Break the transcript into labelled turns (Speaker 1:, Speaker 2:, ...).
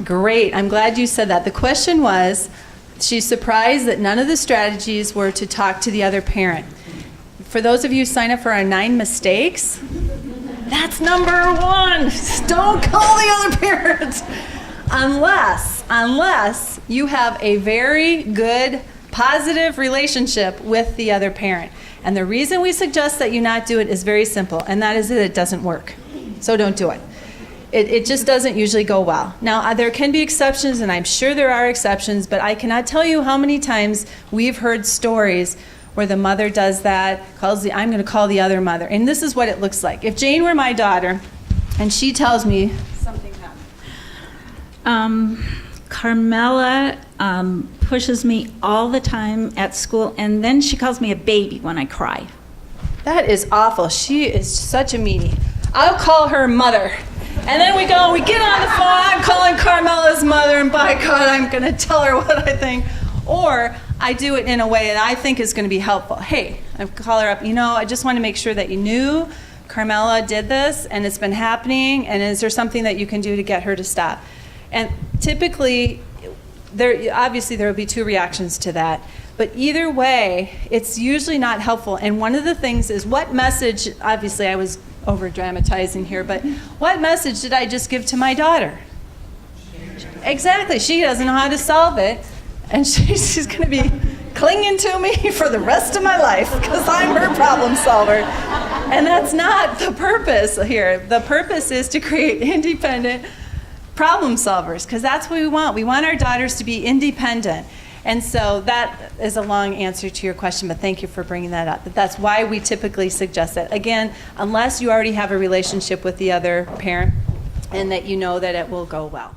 Speaker 1: Great. I'm glad you said that. The question was, she's surprised that none of the strategies were to talk to the other parent. For those of you who sign up for our 9 mistakes, that's number 1. Don't call the other parent. Unless you have a very good, positive relationship with the other parent. And the reason we suggest that you not do it is very simple, and that is that it doesn't work. So don't do it. It just doesn't usually go well. Now, there can be exceptions, and I'm sure there are exceptions, but I cannot tell you how many times we've heard stories where the mother does that, I'm going to call the other mother. And this is what it looks like. If Jane were my daughter, and she tells me something happened.
Speaker 2: Carmela pushes me all the time at school, and then she calls me a baby when I cry.
Speaker 1: That is awful. She is such a meanie. I'll call her mother. And then we get on the phone, I'm calling Carmela's mother, and by God, I'm going to tell her what I think. Or I do it in a way that I think is going to be helpful. Hey, I call her up, I just want to make sure that you knew Carmela did this, and it's been happening, and is there something that you can do to get her to stop? And typically, obviously there will be 2 reactions to that. But either way, it's usually not helpful. And one of the things is what message, obviously I was over-dramatizing here, but what message did I just give to my daughter? Exactly. She doesn't know how to solve it, and she's going to be clinging to me for the rest of my life because I'm her problem solver. And that's not the purpose here. The purpose is to create independent problem solvers, because that's what we want. We want our daughters to be independent. And so that is a long answer to your question, but thank you for bringing that up. But that's why we typically suggest it. Again, unless you already have a relationship with the other parent and that you know that it will go well.